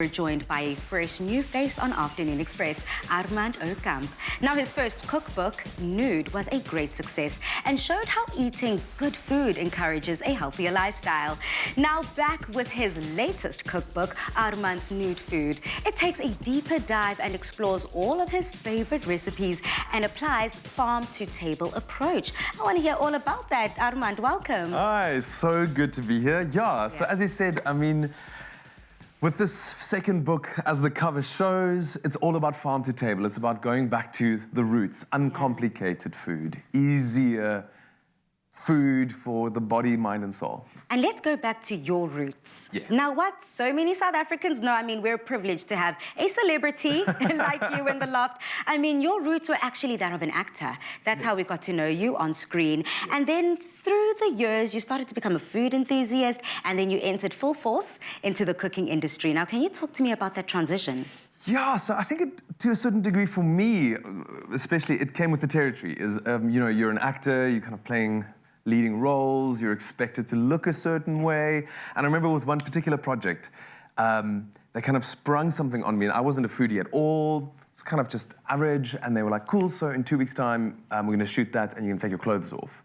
We're joined by a fresh new face on Afternoon Express, Armand Aucamp. Now, his first cookbook, Nude, was a great success and showed how eating good food encourages a healthier lifestyle. Now, back with his latest cookbook, Armand's Nude Food. It takes a deeper dive and explores all of his favorite recipes and applies farm-to-table approach. I want to hear all about that. Armand, welcome. Hi, so good to be here. Yeah, so as you said, with this second book, as the cover shows, it's all about farm to table. It's about going back to the roots, uncomplicated food, easier food for the body, mind, and soul. And let's go back to your roots. Yes. Now, what so many South Africans know, we're privileged to have a celebrity like you in the loft. Your roots were actually that of an actor. That's how we got to know you on screen. Yes. And then through the years, you started to become a food enthusiast, and then you entered full force into the cooking industry. Now, can you talk to me about that transition? Yeah, so I think to a certain degree for me, especially, it came with the territory. You're an actor, you're kind of playing leading roles, you're expected to look a certain way. And I remember with one particular project, they kind of sprung something on me, and I wasn't a foodie at all. It's kind of just average, and they were like, cool, so in 2 weeks' time, we're gonna shoot that, and you can take your clothes off.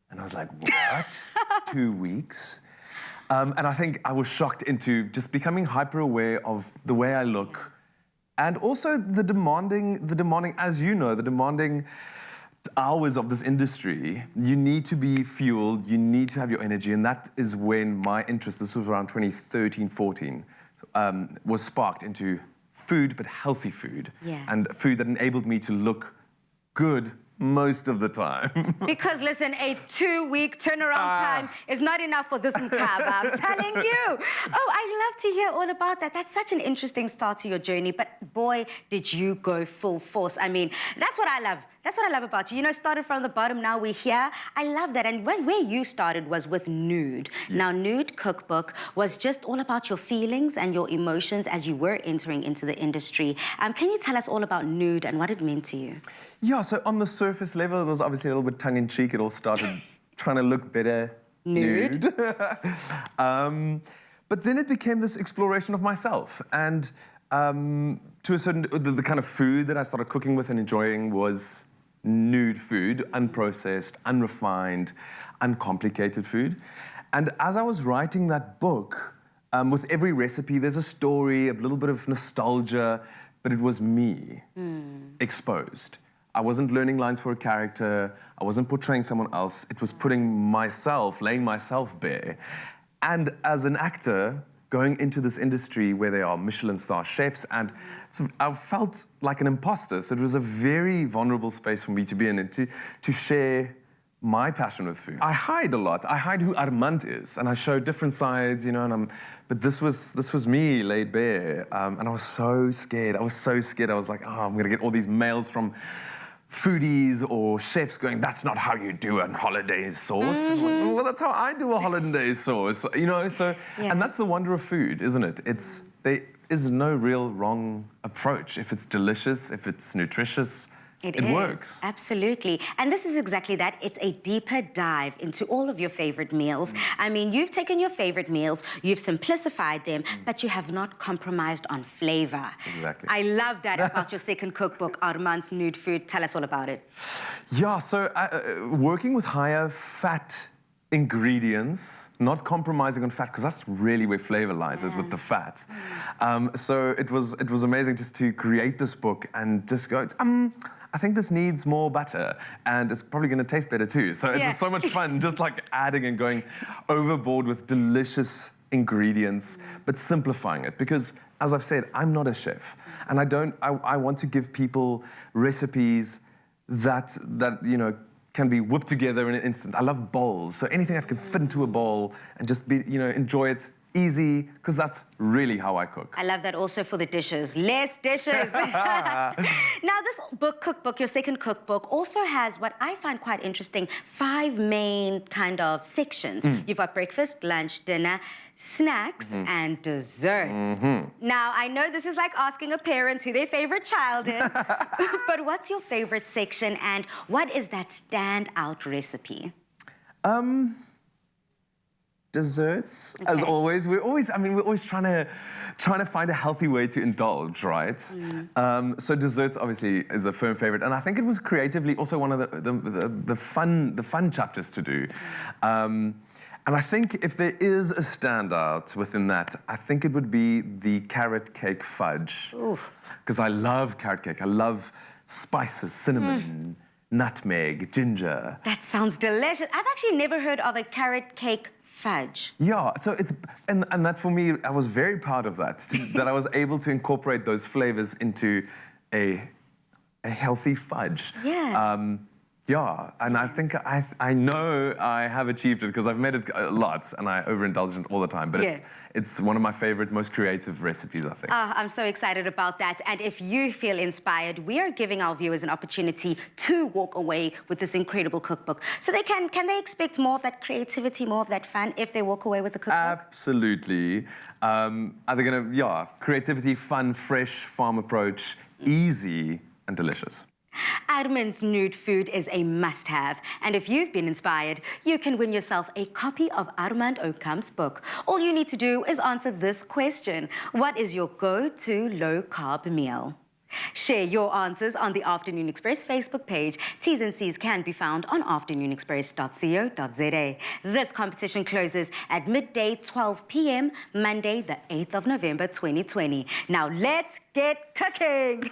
And I was like, what? 2 weeks? And I think I was shocked into just becoming hyper-aware of the way I look, and also the demanding, as you know, the demanding hours of this industry. You need to be fueled, you need to have your energy, and that is when my interest, this was around 2013, 14, was sparked into food, but healthy food. Yeah. And food that enabled me to look good most of the time. Because listen, a 2-week turnaround time is not enough for this mkaba, I'm telling you. Oh, I love to hear all about that. That's such an interesting start to your journey, but boy, did you go full force. That's what I love. That's what I love about you. Started from the bottom, now we're here. I love that. And where you started was with Nude. Yes. Now, Nude cookbook was just all about your feelings and your emotions as you were entering into the industry. Can you tell us all about Nude and what it meant to you? Yeah, so on the surface level, it was obviously a little bit tongue-in-cheek. It all started trying to look better. Nude. But then it became this exploration of myself. And to a certain, the kind of food that I started cooking with and enjoying was nude food, unprocessed, unrefined, uncomplicated food. And as I was writing that book, with every recipe, there's a story, a little bit of nostalgia, but it was me exposed. I wasn't learning lines for a character, I wasn't portraying someone else, it was putting myself, laying myself bare. And as an actor, going into this industry where there are Michelin star chefs, and I felt like an imposter. So it was a very vulnerable space for me to be in and to share my passion with food. I hide a lot. I hide who Armand is, and I show different sides, but this was me laid bare, and I was so scared. I was like, oh, I'm gonna get all these mails from foodies or chefs going, that's not how you do a hollandaise sauce. And I'm like, well, that's how I do a hollandaise sauce, And that's the wonder of food, isn't it? There is no real wrong approach. If it's delicious, if it's nutritious, it works. Absolutely. And this is exactly that. It's a deeper dive into all of your favorite meals. You've taken your favorite meals, you've simplified them, but you have not compromised on flavor. Exactly. I love that about your second cookbook, Armand's Nude Food. Tell us all about it. Yeah, so working with higher fat ingredients, not compromising on fat, because that's really where flavor lies, is with the fat. So it was amazing just to create this book and just go, I think this needs more butter, and it's probably going to taste better too. So it was so much fun just like adding and going overboard with delicious ingredients, but simplifying it, because as I've said, I'm not a chef, and I want to give people recipes that can be whipped together in an instant. I love bowls, so anything that can fit into a bowl and just be, enjoy it easy, because that's really how I cook. I love that also for the dishes. Less dishes. Now, this cookbook, your second cookbook, also has what I find quite interesting, 5 main kind of sections. You've got breakfast, lunch, dinner, snacks, and desserts. Now, I know this is like asking a parent who their favorite child is, but what's your favorite section, and what is that standout recipe? desserts, as always. We're always trying to find a healthy way to indulge, right? So desserts obviously is a firm favorite, and I think it was creatively also one of the fun chapters to do. And I think if there is a standout within that, I think it would be the carrot cake fudge. Because I love carrot cake. I love spices, cinnamon, nutmeg, ginger. That sounds delicious. I've actually never heard of a carrot cake fudge. Yeah, so it's, and that for me, I was very proud of that, that I was able to incorporate those flavors into a healthy fudge. Yeah. Yeah, and I think I know I have achieved it because I've made it lots and I overindulge in it all the time, but it's one of my favorite, most creative recipes, I think. I'm so excited about that. And if you feel inspired, we are giving our viewers an opportunity to walk away with this incredible cookbook. So they can they expect more of that creativity, more of that fun if they walk away with the cookbook? Absolutely. Are they gonna, creativity, fun, fresh, farm approach, easy and delicious. Armand's Nude food is a must-have, and if you've been inspired, you can win yourself a copy of Armand Aucamp's book. All you need to do is answer this question: what is your go-to low-carb meal? Share your answers on the Afternoon Express Facebook page. T's and C's can be found on afternoonexpress.co.za. This competition closes at midday, 12 p.m., Monday, the 8th of November, 2020. Now let's get cooking!